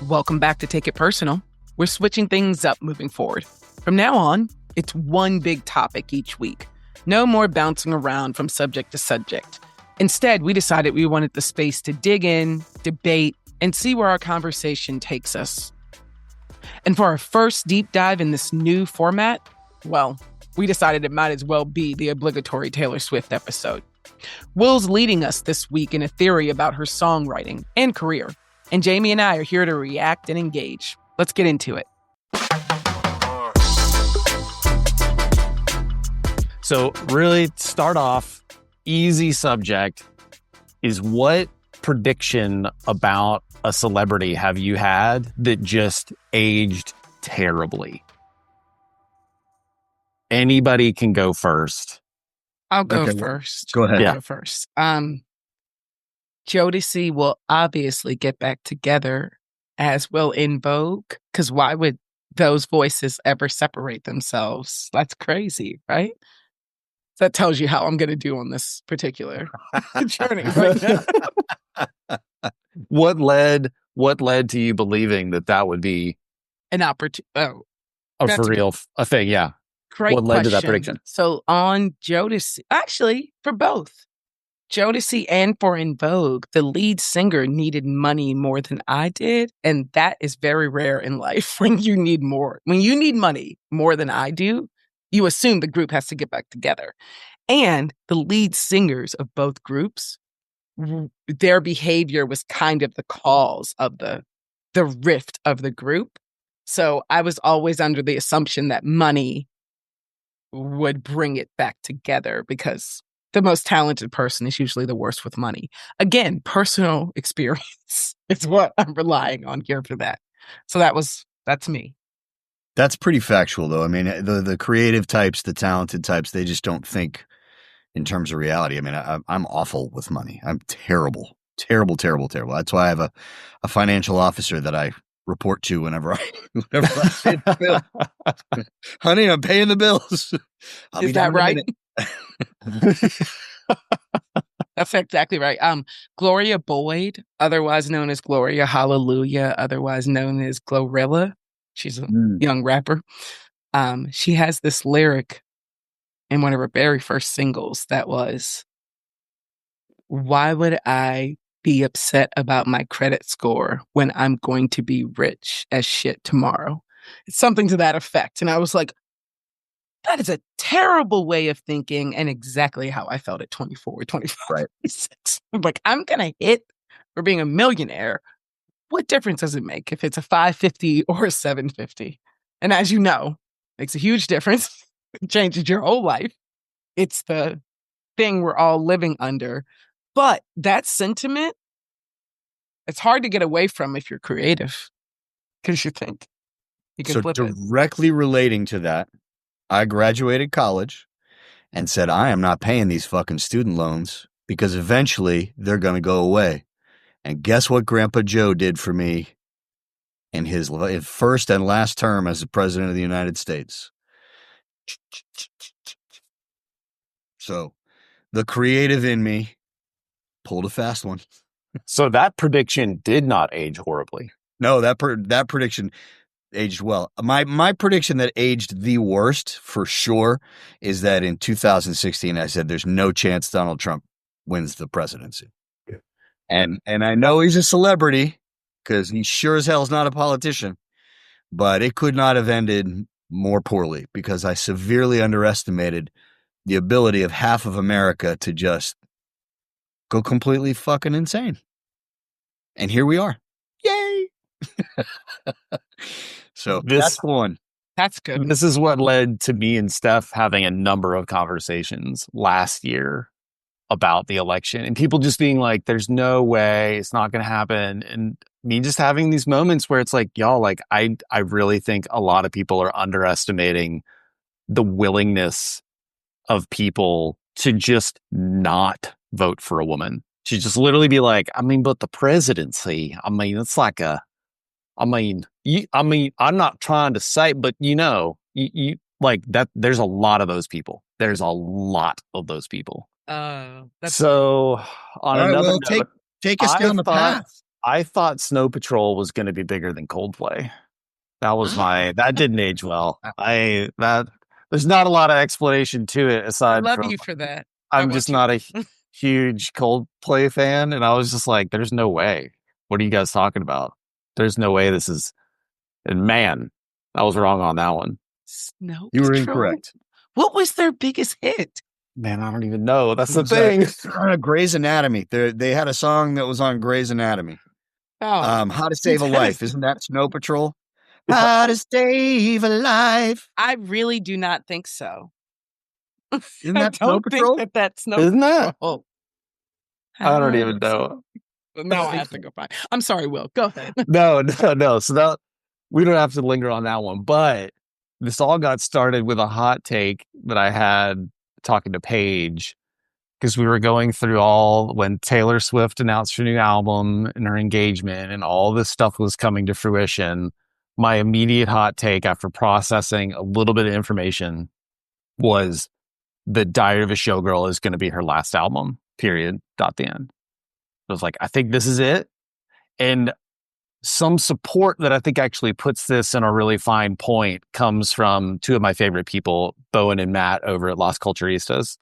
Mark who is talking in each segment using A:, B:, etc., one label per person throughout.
A: Welcome back to Take It Personal. We're switching things up moving forward. From now on, it's one big topic each week. No more bouncing around from subject to subject. Instead, we decided we wanted the space to dig in, debate, and see where our conversation takes us. And for our first deep dive in this new format, well, we decided it might as well be the obligatory Taylor Swift episode. Will's leading us this week in a theory about her songwriting and career. And Jamie and I are here to react and engage. Let's get into it.
B: So really start off, easy subject is what prediction about a celebrity have you had that just aged terribly? Anybody can go first.
A: I'll go first.
C: Go ahead.
A: I'll go first. Jodeci will obviously get back together, as will In Vogue, because why would those voices ever separate themselves? That's crazy, right? That tells you how I'm going to do on this particular journey right now.
B: What led to you believing that would be
A: An opportunity. Oh,
B: a for real a thing? Yeah.
A: great
B: What led to that
A: question.
B: prediction?
A: So on Jodeci, actually, for both Jodeci and for In Vogue, the lead singer needed money more than I did. And that is very rare in life when you need money more than I do, you assume the group has to get back together. And the lead singers of both groups, their behavior was kind of the cause of the rift of the group. So I was always under the assumption that money would bring it back together because the most talented person is usually the worst with money. Again, personal experience is what I'm relying on here for that. So that's me.
C: That's pretty factual, though. I mean, the creative types, the talented types, they just don't think in terms of reality. I mean, I'm awful with money. I'm terrible. That's why I have a financial officer that I report to whenever I pay the bill. Honey, I'm paying the bills.
A: Is that right? That's exactly right. Gloria Boyd, otherwise known as Gloria Hallelujah, otherwise known as Glorilla. She's a young rapper. She has this lyric in one of her very first singles that was, "Why would I be upset about my credit score when I'm going to be rich as shit tomorrow?" It's something to that effect. And I was like, that is a terrible way of thinking and exactly how I felt at 24, 25,
C: Right.
A: 26. I'm like, I'm going to hit for being a millionaire. What difference does it make if it's a 550 or a 750? And as you know, makes a huge difference. It changes your whole life. It's the thing we're all living under. But that sentiment, it's hard to get away from if you're creative because you think you can flip it.
C: Directly relating to that, I graduated college and said, I am not paying these fucking student loans because eventually they're going to go away. And guess what Grandpa Joe did for me in his first and last term as the president of the United States? So the creative in me pulled a fast one.
B: So that prediction did not age horribly.
C: No, that prediction aged well. My prediction that aged the worst for sure is that in 2016 I said there's no chance Donald Trump wins the presidency. Yeah. And I know he's a celebrity because he sure as hell is not a politician, but it could not have ended more poorly because I severely underestimated the ability of half of America to just go completely fucking insane. And here we are. Yay! So that's one.
A: That's good.
B: This is what led to me and Steph having a number of conversations last year about the election and people just being like, there's no way it's not going to happen. And me just having these moments where it's like, y'all, like, I really think a lot of people are underestimating the willingness of people to just not vote for a woman. To just literally be like, I mean, but the presidency, I mean, it's like I'm not trying to say, but you like that, there's a lot of those people. There's a lot of those people.
A: That's
B: so on
C: all right,
B: another
C: well,
B: note,
C: take us down the path.
B: I thought Snow Patrol was going to be bigger than Coldplay. That didn't age well. There's not a lot of explanation to it
A: I
B: aside
A: love
B: from
A: you for that.
B: I'm just not a huge Coldplay fan. And I was just like, there's no way. What are you guys talking about? There's no way this is, and man, I was wrong on that one.
A: Snow
C: You were
A: Patrol?
C: incorrect.
A: What was their biggest hit?
B: Man, I don't even know. That's the thing.
C: Grey's Anatomy. They had a song that was on Grey's Anatomy.
A: Oh,
C: How to Save a Life. Isn't that Snow Patrol? How to Save a Life.
A: I really do not think so.
C: Isn't that Snow Patrol?
A: That's Snow
B: Isn't that?
A: Patrol.
B: I don't even know.
A: Now I have to go find. I'm sorry, Will. Go ahead.
B: No. So we don't have to linger on that one. But this all got started with a hot take that I had talking to Paige, because we were going through when Taylor Swift announced her new album and her engagement and all this stuff was coming to fruition. My immediate hot take after processing a little bit of information was the Diary of a Showgirl is going to be her last album, period, the end. I was like, I think this is it. And some support that I think actually puts this in a really fine point comes from two of my favorite people, Bowen and Matt over at Las Culturistas,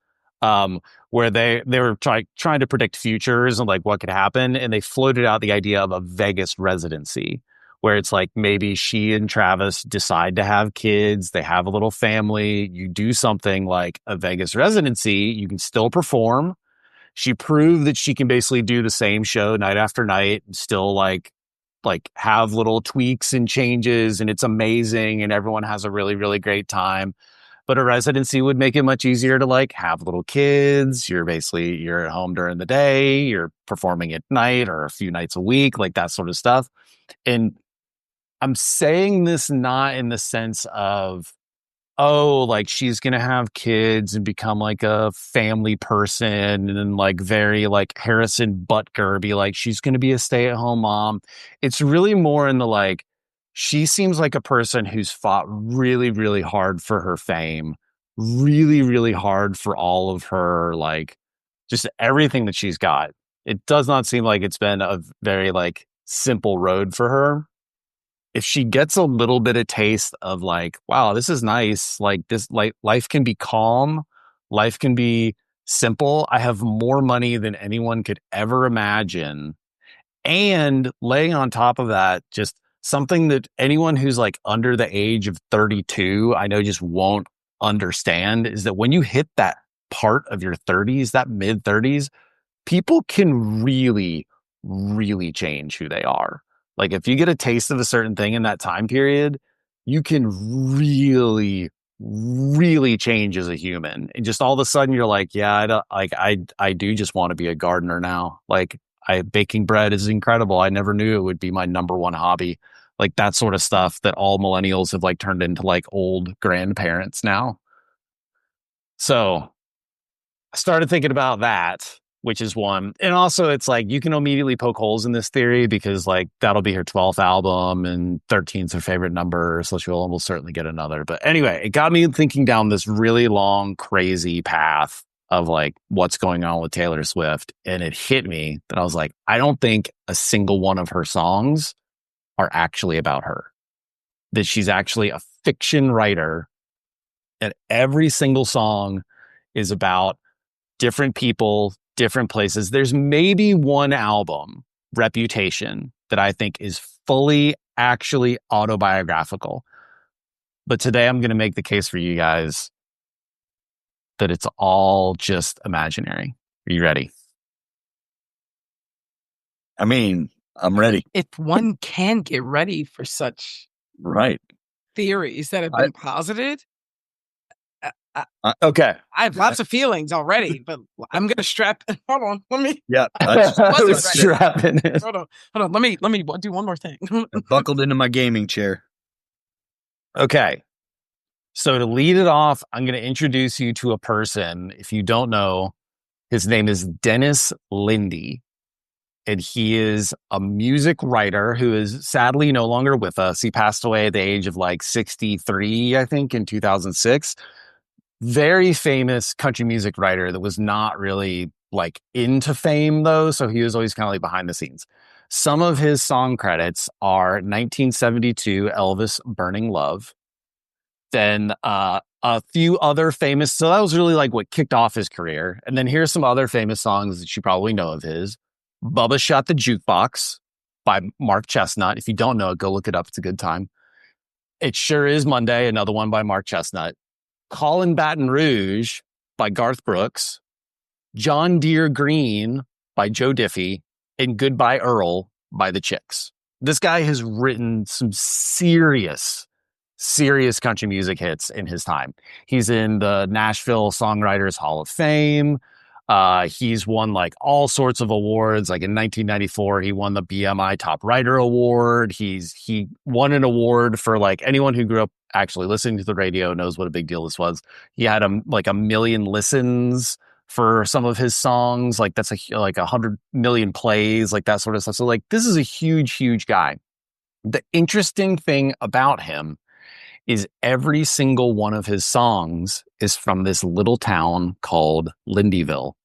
B: where they were trying to predict futures and like what could happen. And they floated out the idea of a Vegas residency, where it's like maybe she and Travis decide to have kids, they have a little family, you do something like a Vegas residency, you can still perform. She proved that she can basically do the same show night after night and still like have little tweaks and changes, and it's amazing and everyone has a really, really great time. But a residency would make it much easier to like have little kids. You're at home during the day, you're performing at night or a few nights a week, like that sort of stuff. And I'm saying this not in the sense of, oh, like she's going to have kids and become like a family person and then like very like Harrison Butker, be like, she's going to be a stay-at-home mom. It's really more in the like, she seems like a person who's fought really, really hard for her fame, really, really hard for all of her, like just everything that she's got. It does not seem like it's been a very like simple road for her. If she gets a little bit of taste of like, wow, this is nice. Like this, like life can be calm. Life can be simple. I have more money than anyone could ever imagine. And laying on top of that, just something that anyone who's like under the age of 32, I know just won't understand, is that when you hit that part of your 30s, that mid 30s, people can really, really change who they are. Like if you get a taste of a certain thing in that time period, you can really, really change as a human. And just all of a sudden you're like, yeah, I do just want to be a gardener now. Like baking bread is incredible. I never knew it would be my number one hobby. Like that sort of stuff that all millennials have like turned into like old grandparents now. So I started thinking about that, which is one. And also it's like, you can immediately poke holes in this theory because like that'll be her 12th album and 13's her favorite number. So she'll almost certainly get another. But anyway, it got me thinking down this really long, crazy path of like what's going on with Taylor Swift. And it hit me that I was like, I don't think a single one of her songs are actually about her. That she's actually a fiction writer and every single song is about different people, different places. There's maybe one album, Reputation, that I think is fully actually autobiographical. But today I'm going to make the case for you guys that it's all just imaginary. Are you ready?
C: I mean, I'm ready.
A: If one can get ready for such
C: Right.
A: theories that have been posited,
B: okay.
A: I have lots of feelings already, but I'm going to strap. Hold on. Let me.
C: Yeah.
A: I wasn't
B: strapping it.
A: Hold on. Let me do one more thing.
C: I buckled into my gaming chair.
B: Okay. So to lead it off, I'm going to introduce you to a person. If you don't know, his name is Dennis Linde. And he is a music writer who is sadly no longer with us. He passed away at the age of like 63, I think, in 2006. Very famous country music writer that was not really like into fame though. So he was always kind of like behind the scenes. Some of his song credits are 1972 Elvis Burning Love. Then a few other famous. So that was really like what kicked off his career. And then here's some other famous songs that you probably know of his. Bubba Shot the Jukebox by Mark Chestnut. If you don't know it, go look it up. It's a good time. It Sure Is Monday, another one by Mark Chestnut. Callin' Baton Rouge by Garth Brooks. John Deere Green by Joe Diffie. And Goodbye Earl by the Chicks. This guy has written some serious country music hits in his time. He's in the Nashville Songwriters Hall of Fame. He's won like all sorts of awards. Like in 1994, he won the BMI Top Writer Award. He won an award for like anyone who grew up actually listening to the radio knows what a big deal this was. He had like 1 million listens for some of his songs. Like that's like 100 million plays, like that sort of stuff. So like this is a huge guy. The interesting thing about him is every single one of his songs is from this little town called Lindeville.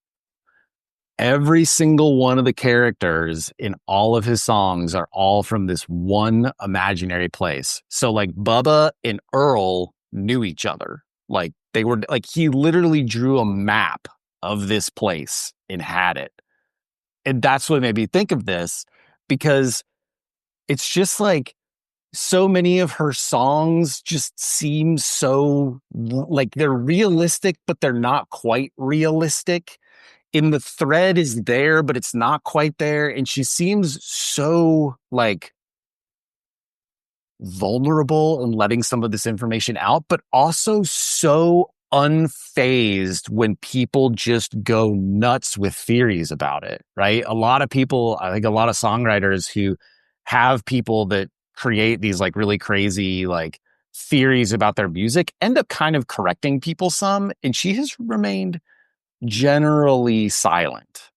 B: Every single one of the characters in all of his songs are all from this one imaginary place. So like Bubba and Earl knew each other. Like they were like, he literally drew a map of this place and had it. And that's what made me think of this, because it's just like so many of her songs just seem so like they're realistic, but they're not quite realistic. And the thread is there, but it's not quite there. And she seems so like vulnerable in letting some of this information out, but also so unfazed when people just go nuts with theories about it, right? A lot of people, I think a lot of songwriters who have people that create these like really crazy like theories about their music end up kind of correcting people some, and she has remained generally silent.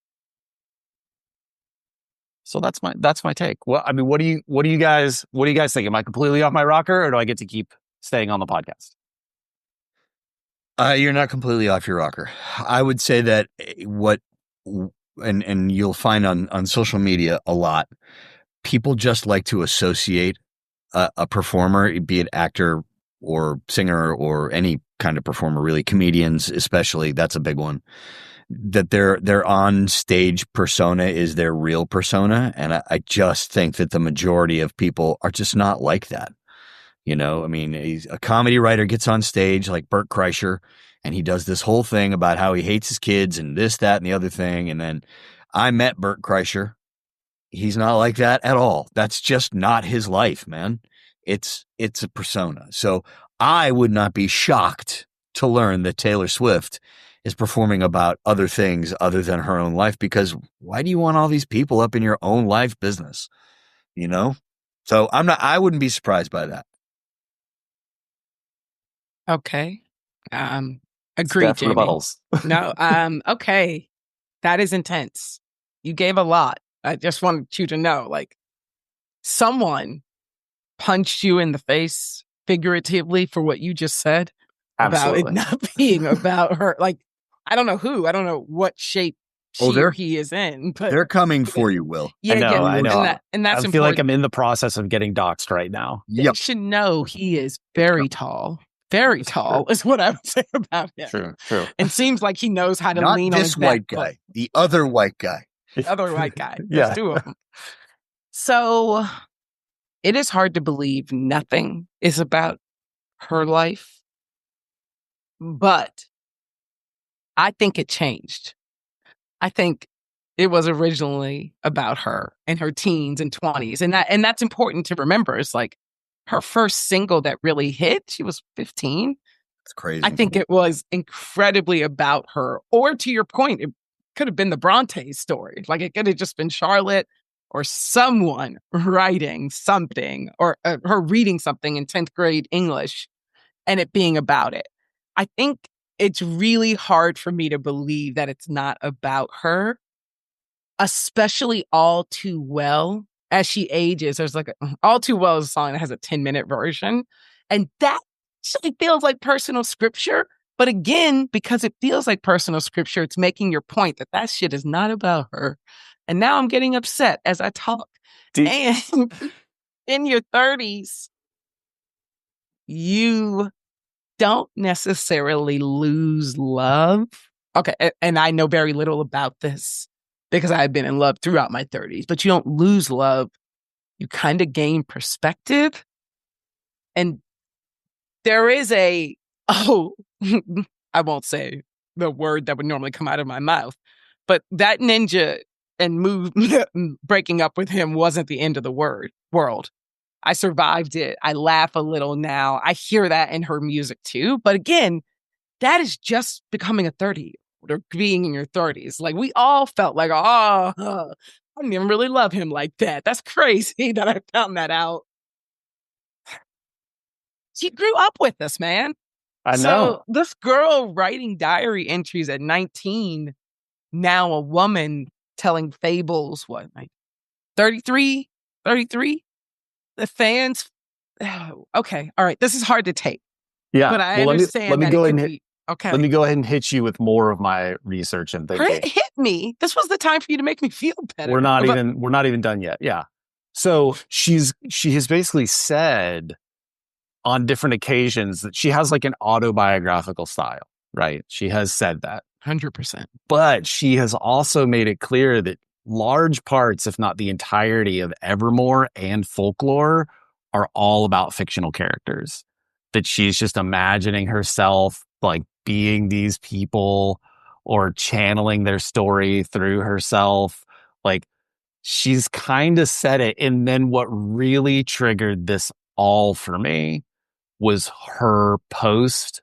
B: So that's my take. Well, I mean, what do you guys think? Am I completely off my rocker, or do I get to keep staying on the podcast?
C: You're not completely off your rocker. I would say that and you'll find on social media a lot, people just like to associate a performer, be it actor or singer or any kind of performer, really comedians especially. That's a big one. That their on stage persona is their real persona, and I just think that the majority of people are just not like that. You know, I mean, a comedy writer gets on stage like Bert Kreischer, and he does this whole thing about how he hates his kids and this, that, and the other thing. And then I met Bert Kreischer. He's not like that at all. That's just not his life, man. It's a persona. So I would not be shocked to learn that Taylor Swift is performing about other things other than her own life, because why do you want all these people up in your own life business? You know? So I wouldn't be surprised by that.
A: Okay. Agreed,
B: Steph,
A: Jamie.
B: rebuttals.
A: No, okay. That is intense. You gave a lot. I just wanted you to know, like, someone punched you in the face figuratively for what you just said.
B: Absolutely.
A: About it not being about her. Like, I don't know who. I don't know what shape she or he is in. But
C: they're coming for you, Will.
A: Yeah,
B: I know.
A: And that's
B: I feel
A: important.
B: like I'm in the process of getting doxxed right now.
A: You should know he is very tall. Very tall is what I would say about him.
B: True.
A: And seems like he knows how to
C: Not
A: lean on
C: this
A: his
C: white
A: back
C: guy, the other white guy.
A: The other white guy.
B: Yeah.
A: There's two of them. So it is hard to believe nothing is about her life, but I think it changed. I think it was originally about her and her teens and 20s. And that's important to remember. It's like her first single that really hit, she was 15.
C: It's crazy.
A: I think it was incredibly about her. Or to your point, it could have been the Bronte story. Like it could have just been Charlotte or someone writing something, or her reading something in 10th grade English and it being about it. I think it's really hard for me to believe that it's not about her, especially All Too Well. As she ages, there's like All Too Well is a song that has a 10-minute version. And that actually feels like personal scripture. But again, because it feels like personal scripture, it's making your point that shit is not about her. And now I'm getting upset as I talk And in your 30s, you don't necessarily lose love. Okay, and I know very little about this because I've been in love throughout my 30s, but you don't lose love. You kind of gain perspective. And there is I won't say the word that would normally come out of my mouth, but that ninja and move breaking up with him wasn't the end of the world. I survived it. I laugh a little now. I hear that in her music too. But again, that is just becoming a 30-year-old or being in your 30s. Like we all felt like, I didn't even really love him like that. That's crazy that I found that out. She grew up with us, man.
B: I know.
A: So this girl writing diary entries at 19, now a woman telling fables, what, like 33? The fans, okay, all right, this is hard to take.
B: Yeah,
A: but I understand
B: let me
A: that
B: go
A: it
B: ahead
A: could
B: and
A: be, okay.
B: let me go ahead and hit you with more of my research and thinking.
A: Hit me. This was the time for you to make me feel better.
B: We're not even done yet. Yeah. So she has basically said on different occasions that she has like an autobiographical style, right? She has said that
A: 100%.
B: But she has also made it clear that large parts, if not the entirety of Evermore and Folklore, are all about fictional characters. That she's just imagining herself like being these people or channeling their story through herself. Like she's kind of said it. And then what really triggered this all for me was her post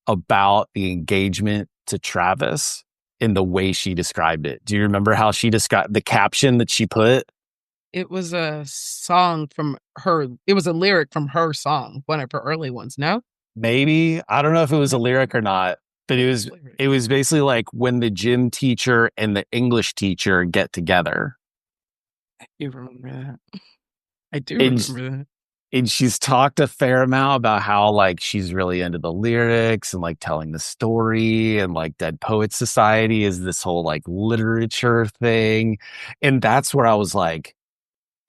B: about the engagement to Travis in the way she described it. Do you remember how she described the caption that she put?
A: It was a song from her. It was a lyric from her song, one of her early ones, no?
B: Maybe. I don't know if it was a lyric or not, but it was basically like when the gym teacher and the English teacher get together.
A: I do remember that. I do remember that.
B: And she's talked a fair amount about how like she's really into the lyrics and like telling the story, and like Dead Poets Society is this whole like literature thing. And that's where I was like,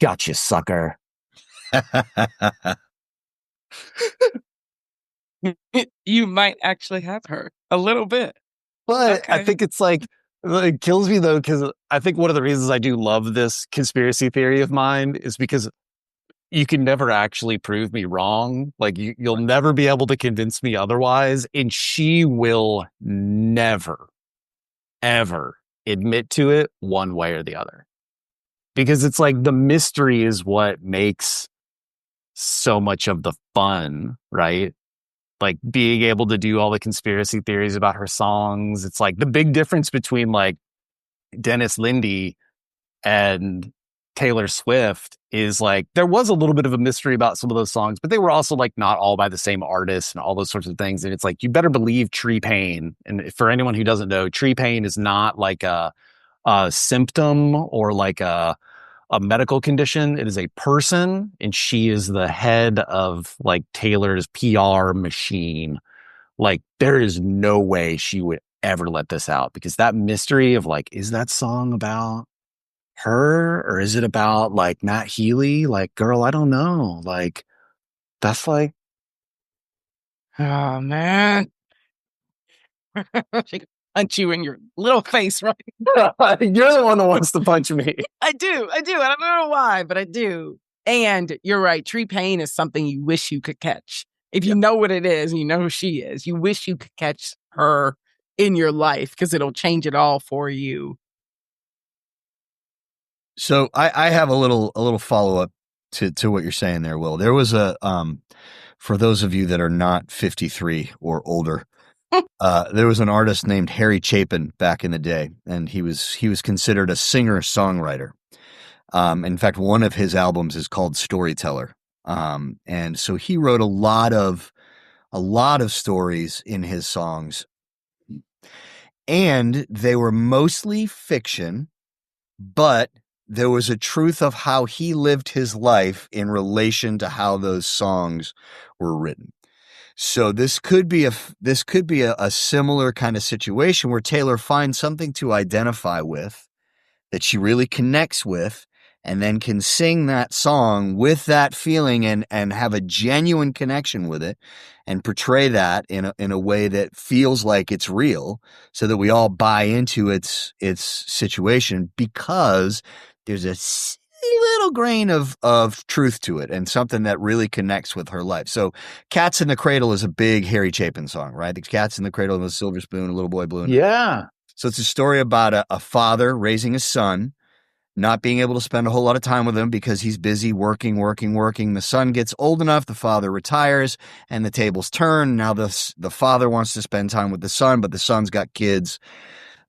B: gotcha, sucker.
A: You might actually have her a little bit.
B: But
A: okay.
B: I think it's like, it kills me though, because I think one of the reasons I do love this conspiracy theory of mine is because you can never actually prove me wrong. Like you'll never be able to convince me otherwise. And she will never, ever admit to it one way or the other. Because it's like the mystery is what makes so much of the fun, right? Like being able to do all the conspiracy theories about her songs. It's like the big difference between like Dennis Linde and Taylor Swift is like there was a little bit of a mystery about some of those songs, but they were also like not all by the same artist and all those sorts of things. And it's like you better believe tree pain. And for anyone who doesn't know, tree pain is not like a symptom or like a medical condition. It is a person, and she is the head of like Taylor's PR machine. Like there is no way she would ever let this out, because that mystery of like, is that song about her or is it about like Matt Healy? Like, girl, I don't know. Like, that's like,
A: oh man. She could punch you in your little face, right?
B: you're the one that wants to punch me.
A: I do. I don't know why, but I do. And you're right. Tree pain is something you wish you could catch. If you know what it is and you know who she is, you wish you could catch her in your life because it'll change it all for you.
C: So I have a little follow-up to what you're saying there, Will. There was for those of you that are not 53 or older, there was an artist named Harry Chapin back in the day, and he was considered a singer-songwriter. In fact, one of his albums is called Storyteller. And so he wrote a lot of stories in his songs, and they were mostly fiction, but there was a truth of how he lived his life in relation to how those songs were written. So this could be a similar kind of situation where Taylor finds something to identify with that she really connects with, and then can sing that song with that feeling and have a genuine connection with it and portray that in a way that feels like it's real, so that we all buy into its situation, because there's a little grain of truth to it and something that really connects with her life. So Cats in the Cradle is a big Harry Chapin song, right? The Cats in the Cradle and the Silver Spoon, a little boy blue.
B: Yeah.
C: So it's a story about a father raising a son, not being able to spend a whole lot of time with him because he's busy working. The son gets old enough, the father retires, and the tables turn. Now the father wants to spend time with the son, but the son's got kids.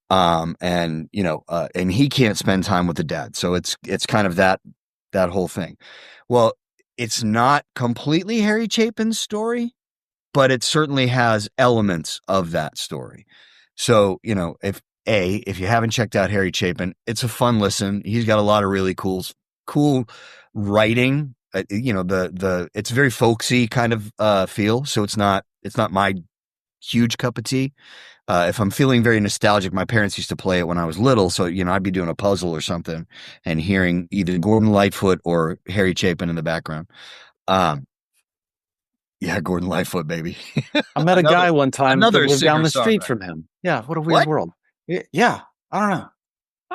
C: And he can't spend time with the dad. So it's kind of that whole thing. Well, it's not completely Harry Chapin's story, but it certainly has elements of that story. So, if you haven't checked out Harry Chapin, it's a fun listen. He's got a lot of really cool writing. It's very folksy kind of feel. So it's not my huge cup of tea. If I'm feeling very nostalgic, my parents used to play it when I was little. So, I'd be doing a puzzle or something and hearing either Gordon Lightfoot or Harry Chapin in the background. Yeah, Gordon Lightfoot, baby.
B: I met a guy one time that lived down the street
C: songwriter
B: from him. Yeah, what a weird world. Yeah, I don't know.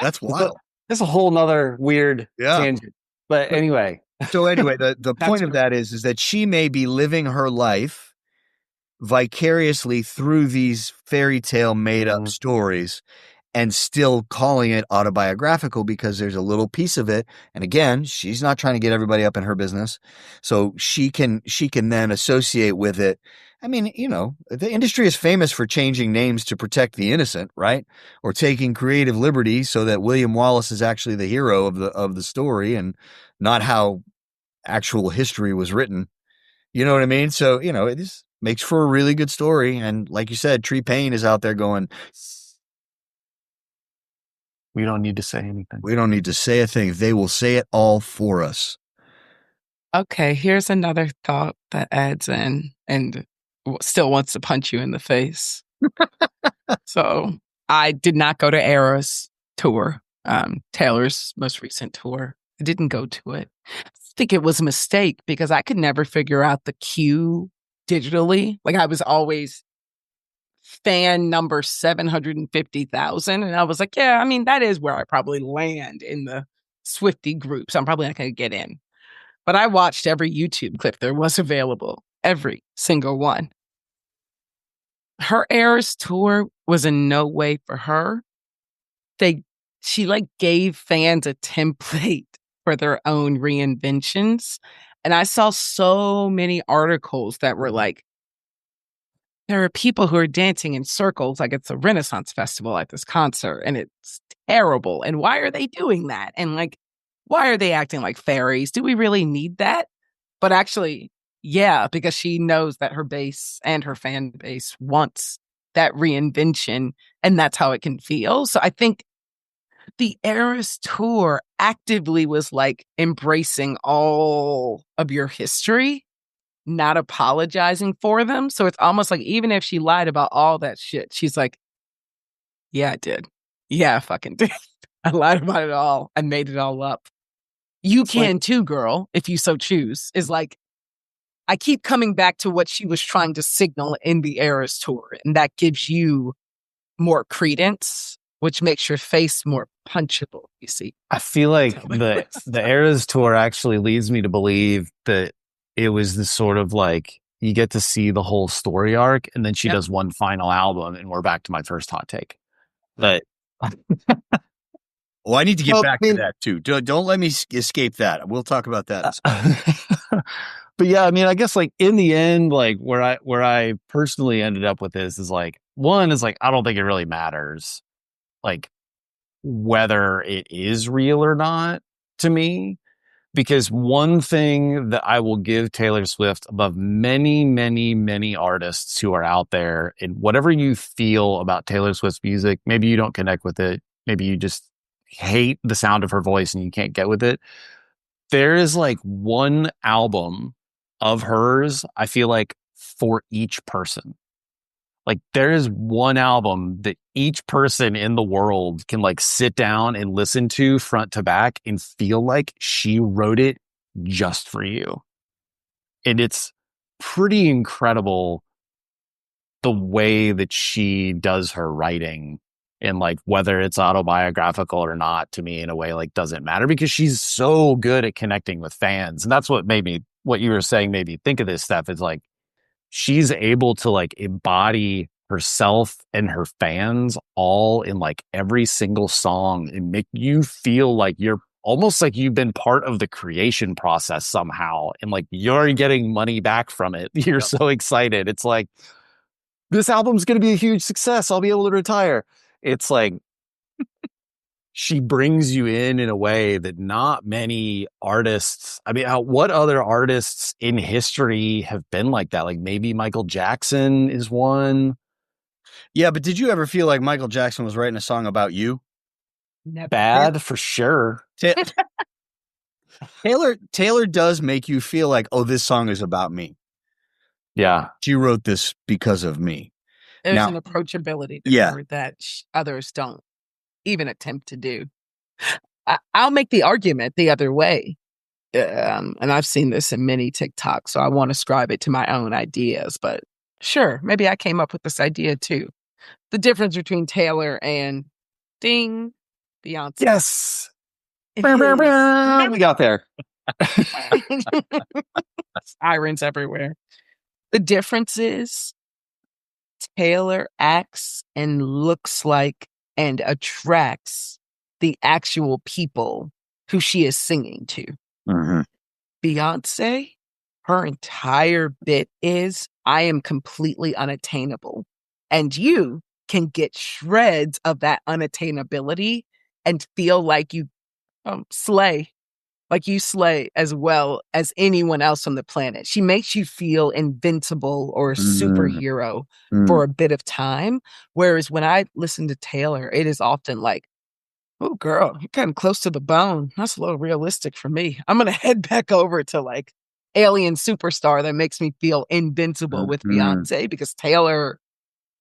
C: That's wild.
B: That's a whole nother weird tangent. But anyway.
C: So anyway, the point of that is that she may be living her life vicariously through these fairy tale made up stories and still calling it autobiographical because there's a little piece of it. And again, she's not trying to get everybody up in her business. So she can then associate with it. I mean, the industry is famous for changing names to protect the innocent, right? Or taking creative liberty so that William Wallace is actually the hero of the story and not how actual history was written. You know what I mean? So, it just makes for a really good story. And like you said, Tree Payne is out there going,
B: we don't need to say anything.
C: We don't need to say a thing. They will say it all for us.
A: Okay, here's another thought that adds in and still wants to punch you in the face. So I did not go to Era's tour, Taylor's most recent tour. I didn't go to it. I think it was a mistake because I could never figure out the queue digitally. Like, I was always fan number 750,000. And I was like, yeah, I mean, that is where I probably land in the Swiftie group. So I'm probably not going to get in. But I watched every YouTube clip there was available, every single one. Her Eras tour was in no way for her. She gave fans a template for their own reinventions. And I saw so many articles that were like, there are people who are dancing in circles like it's a Renaissance festival at this concert, and it's terrible. And why are they doing that? And why are they acting like fairies? Do we really need that? But actually, yeah, because she knows that her base and her fan base wants that reinvention, and that's how it can feel. So I think the Eras tour actively was embracing all of your history, not apologizing for them. So it's almost like even if she lied about all that shit, she's like, yeah, I did. Yeah, I fucking did. I lied about it all. I made it all up. You can too, girl, if you so choose. Is I keep coming back to what she was trying to signal in the Eras tour, and that gives you more credence, which makes your face more punchable, you see.
B: I feel like the Eras tour actually leads me to believe that it was this sort of you get to see the whole story arc, and then she does one final album, and we're back to my first hot take. But
C: I need to get back to that too. Don't let me escape that. We'll talk about that.
B: But yeah, I mean, I guess in the end, where I personally ended up with this is one is I don't think it really matters, whether it is real or not to me. Because one thing that I will give Taylor Swift above many, many, many artists who are out there, and whatever you feel about Taylor Swift's music, maybe you don't connect with it, maybe you just hate the sound of her voice and you can't get with it. There is one album of hers, I feel for each person. Like there is one album that each person in the world can like sit down and listen to front to back and feel like she wrote it just for you. And it's pretty incredible the way that she does her writing, and like whether it's autobiographical or not, to me in a way like doesn't matter, because she's so good at connecting with fans. And that's what you were saying made me think of this stuff. Is like she's able to like embody herself and her fans all in like every single song and make you feel like you're almost like you've been part of the creation process somehow, and like you're getting money back from it. You're so excited. It's like, this album's going to be a huge success. I'll be able to retire. It's like she brings you in a way that not many artists, I mean, what other artists in history have been like that? Like maybe Michael Jackson is one.
C: Yeah, but did you ever feel like Michael Jackson was writing a song about you?
A: Never.
B: Bad for sure.
C: Taylor does make you feel like, oh, this song is about me.
B: Yeah.
C: She wrote this because of me.
A: There's an approachability to her that others don't even attempt to do. I'll make the argument the other way. And I've seen this in many TikToks, so I won't ascribe it to my own ideas. But sure, maybe I came up with this idea too. The difference between Taylor and Beyonce.
B: Yes. We got there.
A: Sirens everywhere. The difference is Taylor acts and looks like and attracts the actual people who she is singing to.
C: Mm-hmm.
A: Beyoncé, her entire bit is, I am completely unattainable. And you can get shreds of that unattainability and feel like you slay. Like you slay as well as anyone else on the planet. She makes you feel invincible or a superhero for a bit of time. Whereas when I listen to Taylor, it is often like, oh, girl, you're kind of close to the bone. That's a little realistic for me. I'm going to head back over to like Alien Superstar that makes me feel invincible with Beyoncé, because Taylor,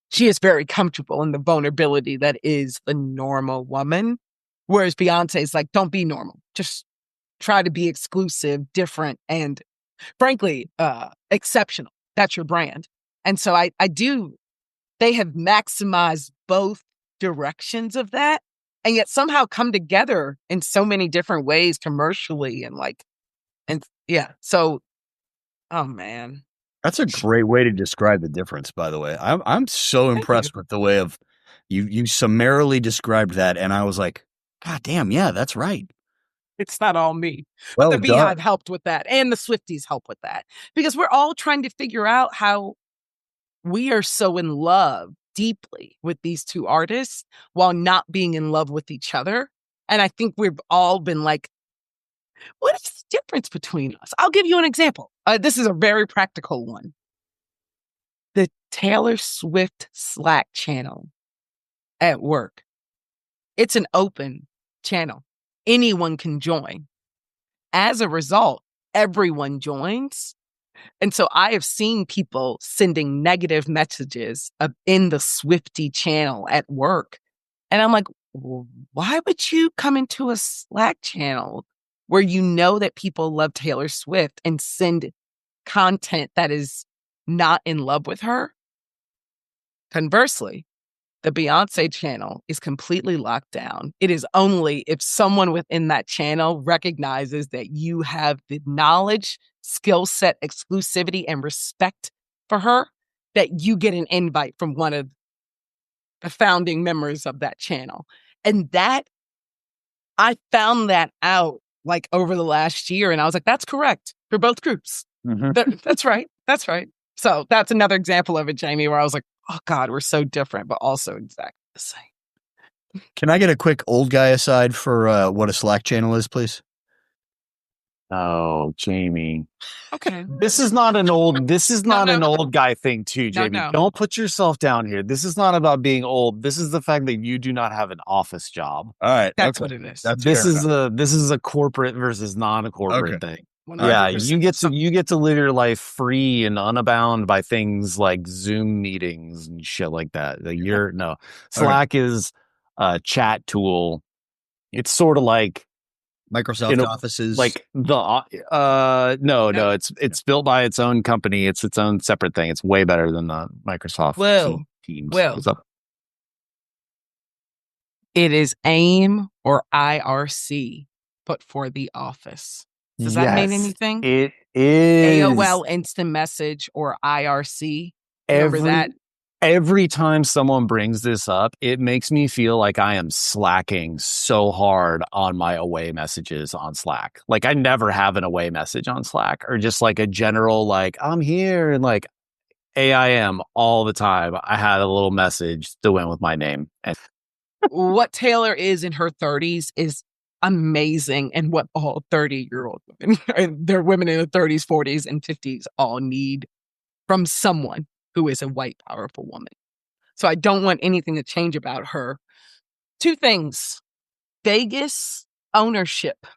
A: she is very comfortable in the vulnerability that is the normal woman. Whereas Beyoncé is like, don't be normal. Just try to be exclusive, different, and frankly, exceptional. That's your brand. And so I do, they have maximized both directions of that, and yet somehow come together in so many different ways commercially and yeah. So, oh man.
C: That's a great way to describe the difference, by the way. I'm so impressed with the way of you summarily described that, and I was like, God damn, yeah, that's right.
A: It's not all me.
C: Well,
A: but the Beehive helped with that, and the Swifties help with that. Because we're all trying to figure out how we are so in love deeply with these two artists while not being in love with each other. And I think we've all been like, what is the difference between us? I'll give you an example. This is a very practical one. The Taylor Swift Slack channel at work. It's an open channel. Anyone can join. As a result, everyone joins. And so I have seen people sending negative messages in the Swiftie channel at work. And I'm like, why would you come into a Slack channel where you know that people love Taylor Swift and send content that is not in love with her? Conversely, the Beyoncé channel is completely locked down. It is only if someone within that channel recognizes that you have the knowledge, skill set, exclusivity, and respect for her, that you get an invite from one of the founding members of that channel. And that, I found that out like over the last year, and I was like, that's correct for both groups. That's right. That's right. So that's another example of it, Jamie, where I was like, oh God, we're so different, but also exactly the same.
C: Can I get a quick old guy aside for what a Slack channel is, please?
B: Oh, Jamie.
A: Okay.
B: This is not an old guy thing too, Jamie.
A: No.
B: Don't put yourself down here. This is not about being old. This is the fact that you do not have an office job.
C: All right.
A: That's what it is.
C: That's
B: this is a corporate versus non-corporate thing. Yeah,
A: 100%.
B: you get to live your life free and unbound by things like Zoom meetings and shit like that. Slack is a chat tool. It's sort of like
C: Microsoft Offices.
B: like the no, it's built by its own company. It's its own separate thing. It's way better than the Microsoft Teams. What's up?
A: It is AIM or IRC, but for the office. Does that mean anything?
B: It is.
A: AOL Instant Message or IRC. Remember that?
B: Every time someone brings this up, it makes me feel like I am slacking so hard on my away messages on Slack. Like I never have an away message on Slack, or just like a general, like, I'm here, and like AIM all the time. I had a little message that went with my name. And
A: what Taylor is in her 30s is amazing, and what all 30-year-old women, they're women in their 30s, 40s, and 50s all need from someone who is a white, powerful woman. So I don't want anything to change about her. Two things: Vegas, ownership.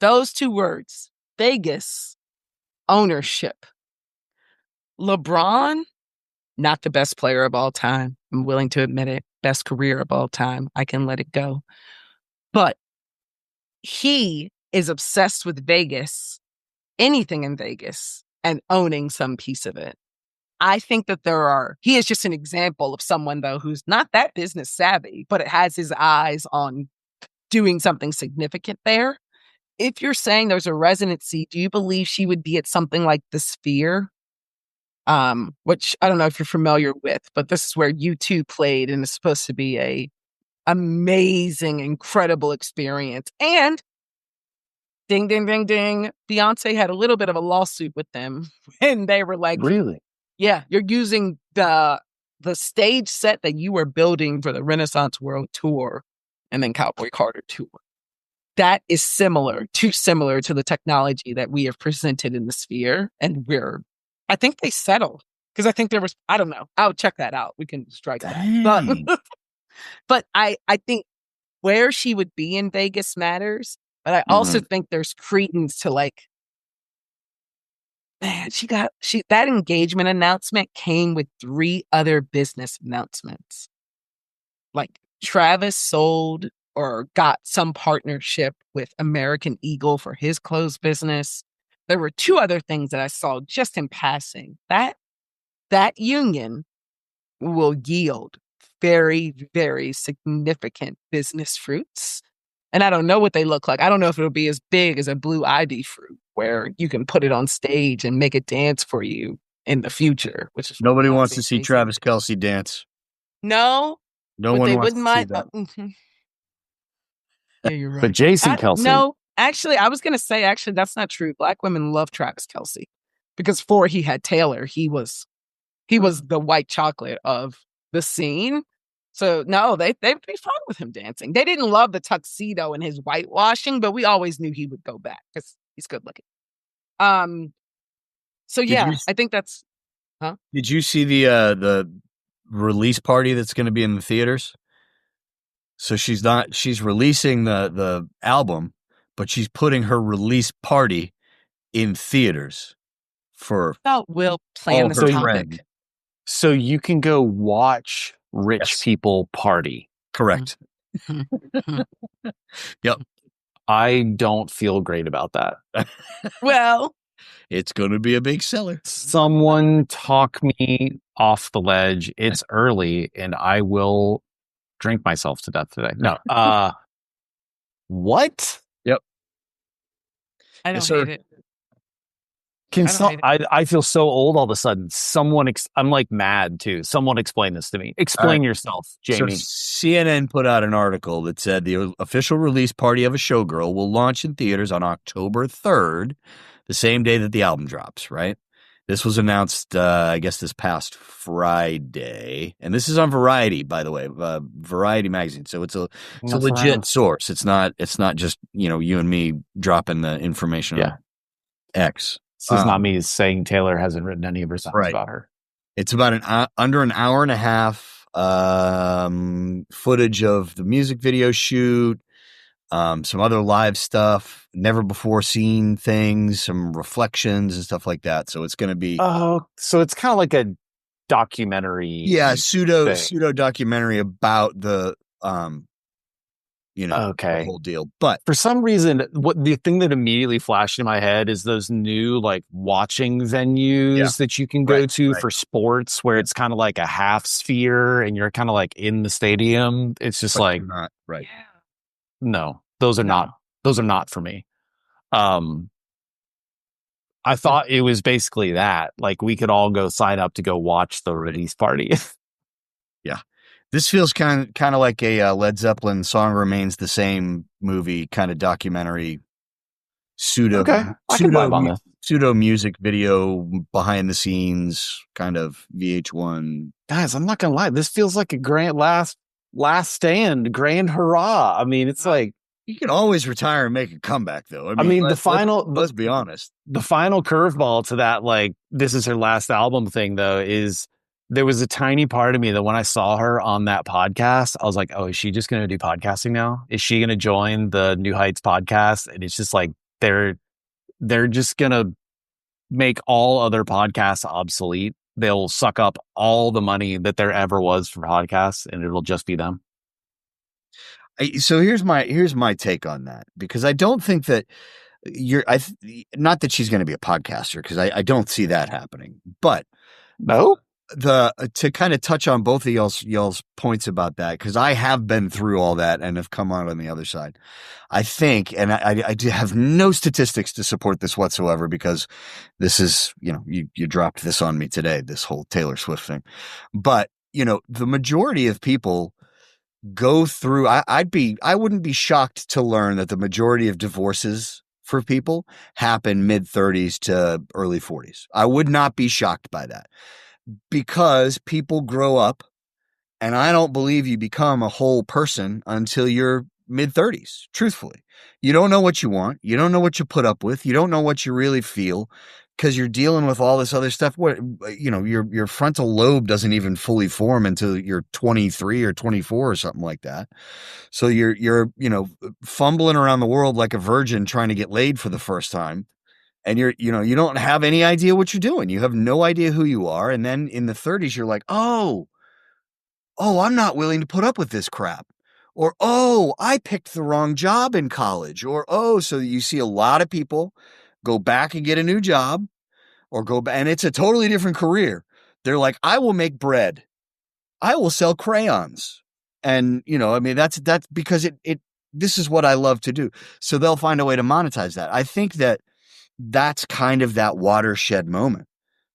A: Those two words, Vegas, ownership. LeBron, not the best player of all time. I'm willing to admit it. Best career of all time. I can let it go. But he is obsessed with Vegas, anything in Vegas, and owning some piece of it. I think that he is just an example of someone, though, who's not that business savvy, but it has his eyes on doing something significant there. If you're saying there's a residency, do you believe she would be at something like the Sphere? Which I don't know if you're familiar with, but this is where U2 played, and it's supposed to be a amazing, incredible experience. And ding, ding, ding, ding, Beyoncé had a little bit of a lawsuit with them, and they were like,
B: really?
A: Yeah, you're using the stage set that you were building for the Renaissance World Tour and then Cowboy Carter Tour. That is too similar to the technology that we have presented in the Sphere. And I think they settled, because I think I don't know. I'll check that out. We can strike that. But I think where she would be in Vegas matters. But I also think there's credence to, like, man, that engagement announcement came with 3 other business announcements. Like Travis sold or got some partnership with American Eagle for his clothes business. There were 2 other things that I saw just in passing. That union will yield very, very significant business fruits. And I don't know what they look like. I don't know if it'll be as big as a blue ivy fruit, where you can put it on stage and make it dance for you in the future. Which is
C: nobody wants to see Travis Kelce dance.
A: No,
C: no one wants to see that.
A: Yeah, you're right.
B: But Jason Kelce.
A: No, actually, I was going to say, that's not true. Black women love Travis Kelce, because before he had Taylor, he was the white chocolate of the scene. So no, they'd be fine with him dancing. They didn't love the tuxedo and his whitewashing, but we always knew he would go back because he's good looking. So yeah, I think that's. Huh?
C: Did you see the release party that's going to be in the theaters? So she's releasing the album, but she's putting her release party in theaters for.
A: We'll plan this topic.
B: So you can go watch rich people party.
C: Correct. Yep.
B: I don't feel great about that.
A: Well,
C: it's going to be a big seller.
B: Someone talk me off the ledge. It's early, and I will drink myself to death today. No. What?
C: Yep.
A: I don't hate it.
B: I feel so old all of a sudden. I'm like mad too. Someone explain this to me. Explain yourself, Jamie.
C: So CNN put out an article that said the official release party of a Showgirl will launch in theaters on October 3rd, the same day that the album drops, right? This was announced, I guess, this past Friday. And this is on Variety, by the way, Variety magazine. So it's a legit source. It's not just, you and me dropping the information on X.
B: This is not me saying Taylor hasn't written any of her songs about her.
C: It's about under an hour and a half footage of the music video shoot, some other live stuff. never before seen things, some reflections and stuff like that. So it's going to be
B: Oh, so it's kind of like a documentary.
C: pseudo documentary about the the
B: Okay.
C: whole deal. But
B: For some reason, what the thing that immediately flashed in my head is those new like watching venues that you can go to for sports, where it's kind of like a half sphere and you're kind of like in the stadium. It's just
C: but
B: like,
C: you're not right.
B: no, those are
A: No.
B: not for me. I thought it was basically that, like, we could all go sign up to go watch the release party.
C: Yeah. This feels kind of like a Led Zeppelin Song Remains the Same movie kind of documentary, pseudo
B: Okay, I can vibe on this.
C: pseudo music video behind the scenes kind of VH1.
B: Guys, I'm not gonna lie, this feels like a grand last stand, grand hurrah. I mean, it's like,
C: You can always retire and make a comeback, though.
B: I mean,
C: let's be honest.
B: The final curveball to that, like, this is her last album thing, though, is there was a tiny part of me that when I saw her on that podcast, I was like, oh, is she just going to do podcasting now? Is she going to join the New Heights podcast? And it's just like, they're just going to make all other podcasts obsolete. They'll suck up all the money that there ever was for podcasts, and it'll just be them.
C: So here's my take on that, because I don't think that not that she's going to be a podcaster, because I don't see that happening. But
B: No,
C: to kind of touch on both of y'all's points about that, because I have been through all that and have come out on the other side. I think, and I do have no statistics to support this whatsoever, because this is, you dropped this on me today, this whole Taylor Swift thing. But, the majority of people go through, I wouldn't be shocked to learn that the majority of divorces for people happen mid-30s to early 40s. I would not be shocked by that, because people grow up, and I don't believe you become a whole person until you're mid-30s, truthfully. You don't know what you want. You don't know what you put up with. You don't know what you really feel, because you're dealing with all this other stuff. Your frontal lobe doesn't even fully form until you're 23 or 24 or something like that. So you're fumbling around the world like a virgin trying to get laid for the first time. And you don't have any idea what you're doing. You have no idea who you are. And then in the 30s, you're like, oh, I'm not willing to put up with this crap. Or, oh, I picked the wrong job in college. Or, oh, so you see a lot of people go back and get a new job, or go back, and it's a totally different career. They're like, I will make bread. I will sell crayons. And, that's because this is what I love to do. So they'll find a way to monetize that. I think that's kind of that watershed moment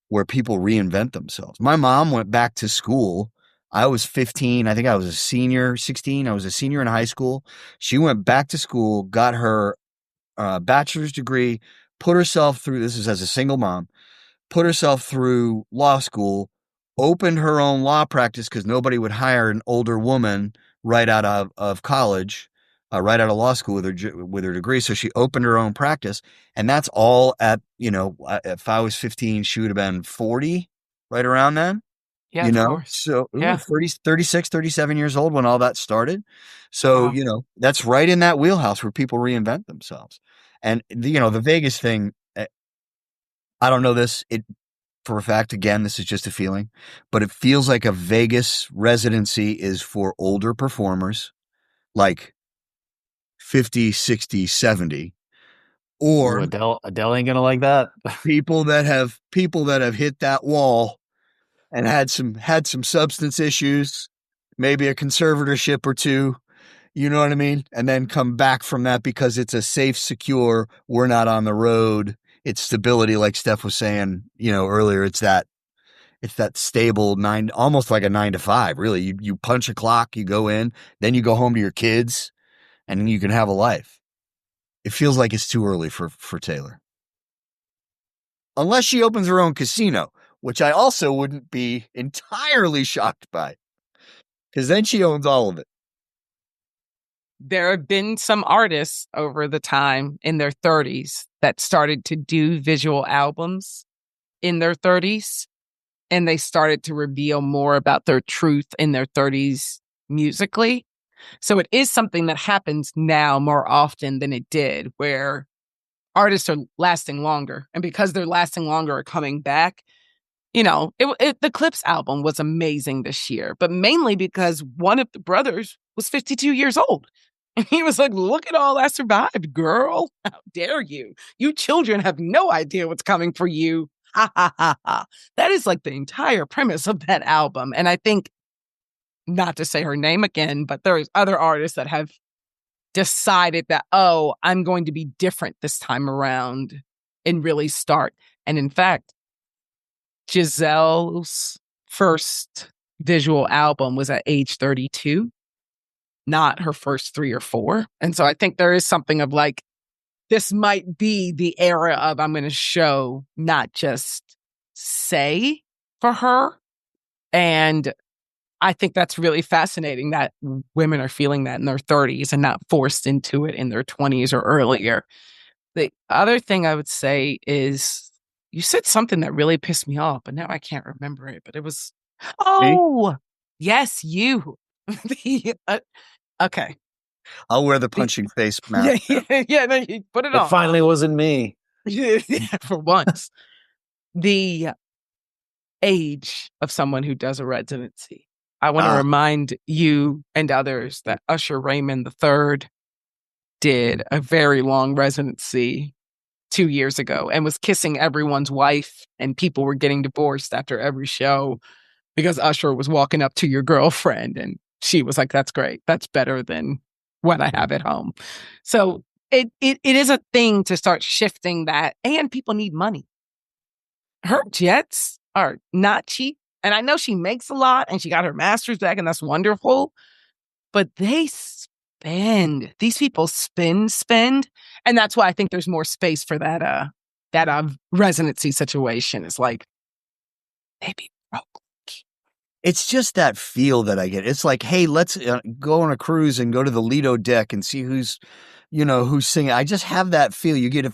C: where people reinvent themselves. My mom went back to school. I was 15. I think I was a senior, 16. I was a senior in high school. She went back to school, got her bachelor's degree, put herself through, this is as a single mom, put herself through law school, opened her own law practice because nobody would hire an older woman right out of college, right out of law school with her degree. So she opened her own practice, and that's all at, if I was 15, she would have been 40, right around then.
A: Yeah, of course.
C: So
A: Yeah.
C: 30, 36, 37 years old when all that started. So, that's right in that wheelhouse where people reinvent themselves. And, the Vegas thing, I don't know this for a fact. Again, this is just a feeling, but it feels like a Vegas residency is for older performers, like 50, 60, 70, or
B: Adele ain't gonna like that.
C: people that have hit that wall and had some substance issues, maybe a conservatorship or two, you know what I mean? And then come back from that because it's a safe, secure, we're not on the road. It's stability, like Steph was saying, earlier. It's that stable almost like a 9 to 5, really. You punch a clock, you go in, then you go home to your kids, and then you can have a life. It feels like it's too early for Taylor. Unless she opens her own casino, which I also wouldn't be entirely shocked by, because then she owns all of it.
A: There have been some artists over the time in their 30s that started to do visual albums in their 30s, and they started to reveal more about their truth in their 30s musically. So it is something that happens now more often than it did, where artists are lasting longer. And because they're lasting longer or coming back, the Clips album was amazing this year, but mainly because one of the brothers was 52 years old. And he was like, look at all I survived, girl. How dare you? You children have no idea what's coming for you. Ha ha ha ha. That is like the entire premise of that album. And I think, not to say her name again, but there's other artists that have decided that, I'm going to be different this time around and really start. And in fact, Giselle's first visual album was at age 32, not her first 3 or 4. And so I think there is something of like, this might be the era of I'm going to show, not just say for her. And I think that's really fascinating that women are feeling that in their 30s and not forced into it in their 20s or earlier. The other thing I would say is, you said something that really pissed me off, but now I can't remember it. But it was, yes, you. Okay.
C: I'll wear the punching face mask.
A: Yeah, no, you put it on.
B: It finally wasn't me.
A: Yeah, for once. The age of someone who does a residency. I want to remind you and others that Usher Raymond III did a very long residency 2 years ago and was kissing everyone's wife, and people were getting divorced after every show because Usher was walking up to your girlfriend and she was like, that's great. That's better than what I have at home. So it is a thing to start shifting that, and people need money. Her jets are not cheap. And I know she makes a lot and she got her master's back and that's wonderful, but they spend. These people spend. And that's why I think there's more space for that residency situation. It's like, maybe broke.
C: It's just that feel that I get. It's like, hey, let's go on a cruise and go to the Lido deck and see who's singing. I just have that feel. You get a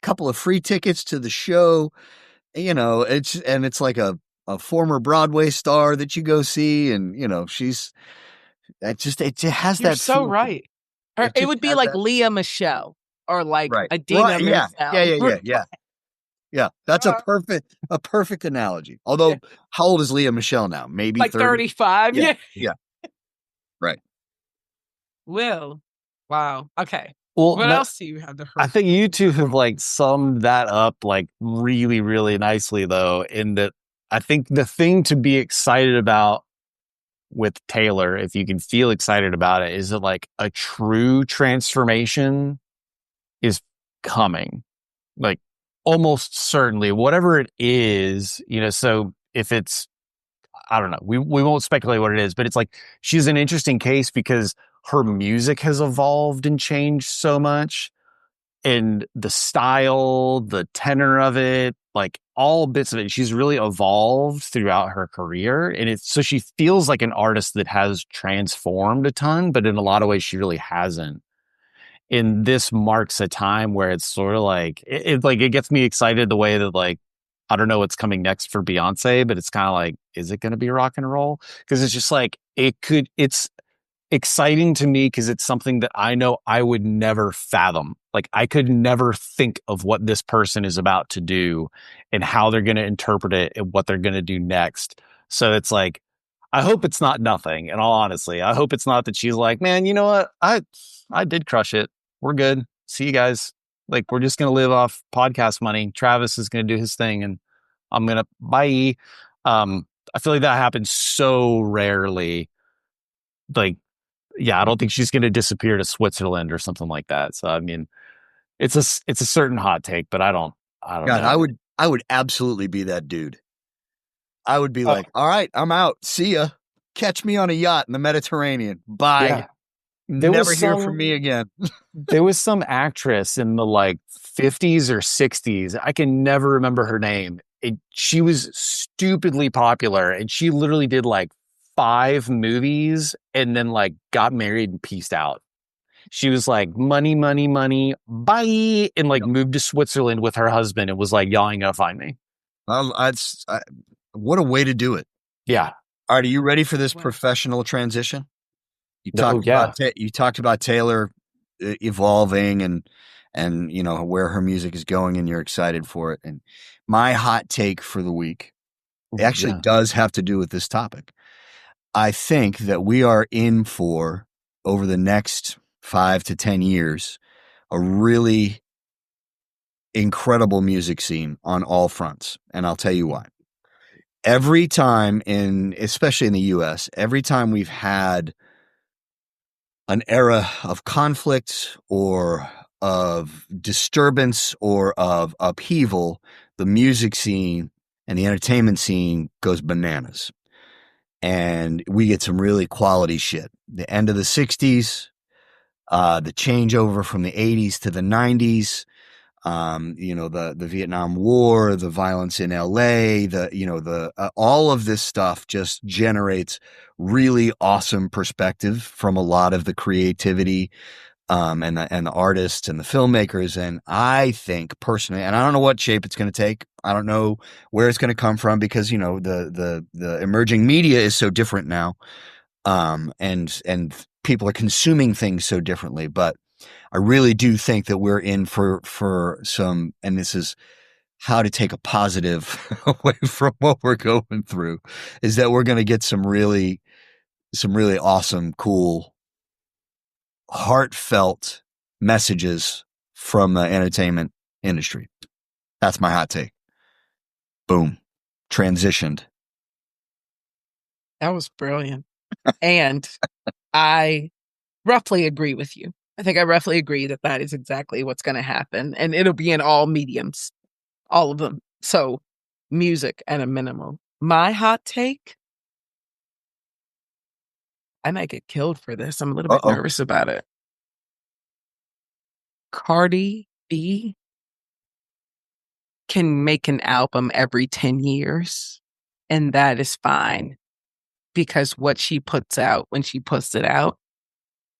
C: couple of free tickets to the show, it's like a former Broadway star that you go see. And, it has
A: You're
C: that
A: so
C: feel.
A: Right. Or it would be like that. Leah Michelle or like Adina Menzel.
C: Yeah, that's a perfect analogy. Although, how old is Leah Michelle now? Maybe
A: like 35. Yeah.
C: Right.
A: Will. Wow. Okay.
B: Well,
A: what else do you have to hurt?
B: I think you two have like summed that up like really, really nicely, though, in that I think the thing to be excited about with Taylor, if you can feel excited about it, is that like a true transformation is coming. Like almost certainly, whatever it is, so if it's, I don't know, we won't speculate what it is, but it's like she's an interesting case because her music has evolved and changed so much, and the style, the tenor of it, like all bits of it, she's really evolved throughout her career. And so she feels like an artist that has transformed a ton, but in a lot of ways she really hasn't. And this marks a time where it's sort of like, it gets me excited the way that like, I don't know what's coming next for Beyonce, but it's kind of like, is it going to be rock and roll? Because it's just like, it's exciting to me because it's something that I know I would never fathom. Like I could never think of what this person is about to do and how they're going to interpret it and what they're going to do next. So it's like, I hope it's not nothing. In all honesty, I hope it's not that she's like, man, you know what? I did crush it. We're good. See you guys. Like, we're just going to live off podcast money. Travis is going to do his thing and I'm going to bye. I feel like that happens so rarely. Like, yeah, I don't think she's going to disappear to Switzerland or something like that. So, I mean, it's a certain hot take, but I don't know.
C: I would absolutely be that dude. I would be like, all right, I'm out. See ya. Catch me on a yacht in the Mediterranean. Bye. Yeah. Never hear from me again.
B: There was some actress in the like 50s or 60s. I can never remember her name. She was stupidly popular and she literally did like 5 movies and then like got married and peaced out. She was like, money, money, money, bye. And like moved to Switzerland with her husband and was like, y'all ain't gonna find me.
C: What a way to do it.
B: Yeah.
C: All right. Are you ready for this professional transition? You talked about Taylor evolving and you know where her music is going, and you're excited for it. And my hot take for the week actually does have to do with this topic. I think that we are in for, over the next 5 to 10 years, a really incredible music scene on all fronts. And I'll tell you why. Every time especially in the US, every time we've had an era of conflict or of disturbance or of upheaval, the music scene and the entertainment scene goes bananas. And we get some really quality shit. The end of the 60s, the changeover from the 80s to the 90s, the Vietnam War, the violence in LA, all of this stuff just generates really awesome perspective from a lot of the creativity, and the artists and the filmmakers. And I think personally, and I don't know what shape it's going to take. I don't know where it's going to come from because, the emerging media is so different now. And people are consuming things so differently, but I really do think that we're in for some, and this is how to take a positive away from what we're going through, is that we're going to get some really awesome, cool, heartfelt messages from the entertainment industry. That's my hot take. Boom. Transitioned.
A: That was brilliant. And I roughly agree with you. I think I roughly agree that is exactly what's going to happen. And it'll be in all mediums, all of them. So music at a minimum. My hot take, I might get killed for this. I'm a little bit nervous about it. Cardi B can make an album every 10 years, and that is fine because what she puts out when she puts it out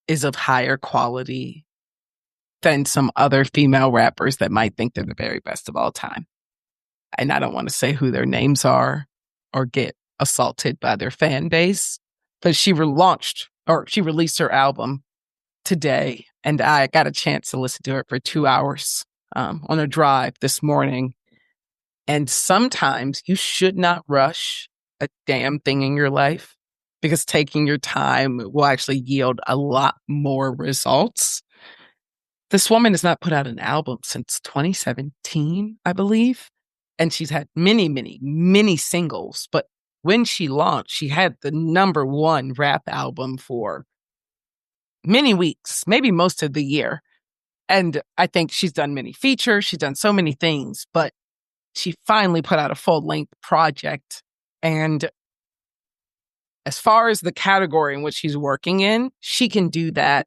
A: is of higher quality than some other female rappers that might think they're the very best of all time. And I don't want to say who their names are or get assaulted by their fan base, but she released her album today, and I got a chance to listen to it for 2 hours on a drive this morning. And sometimes you should not rush a damn thing in your life because taking your time will actually yield a lot more results. This woman has not put out an album since 2017, I believe. And she's had many, many, many singles. But when she launched, she had the #1 rap album for many weeks, maybe most of the year. And I think she's done many features. She's done so many things, but she finally put out a full-length project. And as far as the category in which she's working in, she can do that.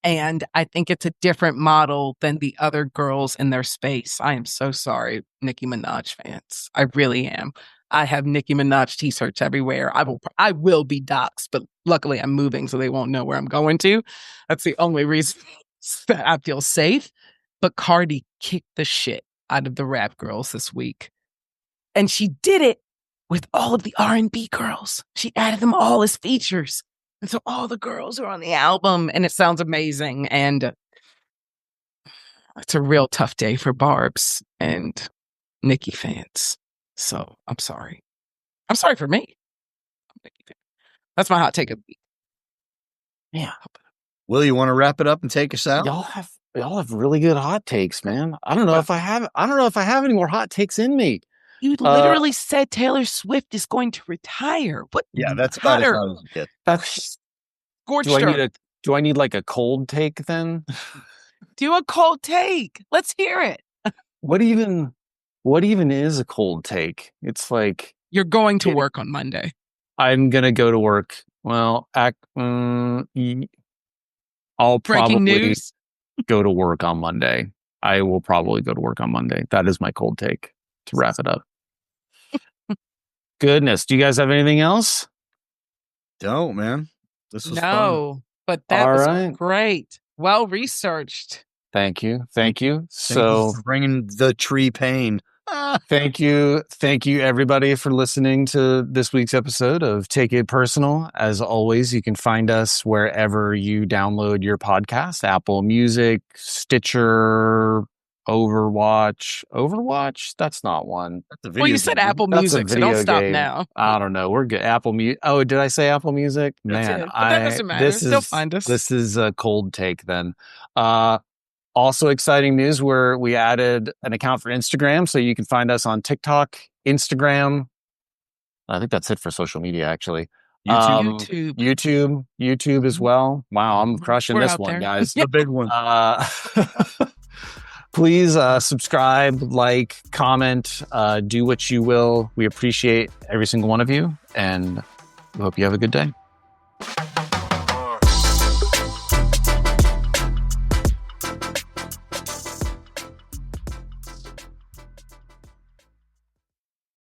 A: And I think it's a different model than the other girls in their space. I am so sorry, Nicki Minaj fans. I really am. I have Nicki Minaj t-shirts everywhere. I will be doxxed, but luckily I'm moving so they won't know where I'm going to. That's the only reason that I feel safe. But Cardi kicked the shit out of the rap girls this week. And she did it with all of the R&B girls. She added them all as features. And so all the girls are on the album, and it sounds amazing. And it's a real tough day for Barb's and Nicki fans. So I'm sorry. I'm sorry for me. That's my hot take of the week.
B: Yeah.
C: Will, you want to wrap it up and take us out?
B: Y'all have really good hot takes, man. I don't know if I have any more hot takes in me.
A: You literally said Taylor Swift is going to retire. What?
C: Yeah, that's about as hot as it gets.
B: That's
A: scorched her.
B: Do I need like a cold take then?
A: Do a cold take. Let's hear it.
B: What even is a cold take? It's like
A: you're going to work on Monday.
B: I'm gonna go to work. Well, I'll probably go to work on Monday. I will probably go to work on Monday. That is my cold take to wrap it up. Goodness. Do you guys have anything else?
C: Don't, man. This was fun.
A: But that was great. Well researched.
B: Thank you.
C: Thank you for bringing the tree pain.
B: Thank you. Thank you, everybody, for listening to this week's episode of Take It Personal. As always, you can find us wherever you download your podcast, Apple Music, Stitcher, Overwatch. That's not one.
C: That's a video
A: Well, you said
C: game.
A: Apple
B: That's a
A: Music, so don't
B: video
A: stop
B: game.
A: now.
B: I don't know. We're good. Apple Music. Oh, did I say Apple Music?
A: That's
B: Man,
A: it. But that doesn't matter. They'll find us.
B: This is a cold take then. Also exciting news where we added an account for Instagram, so you can find us on TikTok, Instagram. I think that's it for social media, actually. YouTube as well. Wow, I'm crushing
A: We're
B: this
A: out
B: one,
A: there.
B: guys.
C: The big one.
B: Please subscribe, like, comment, do what you will. We appreciate every single one of you, and we hope you have a good day.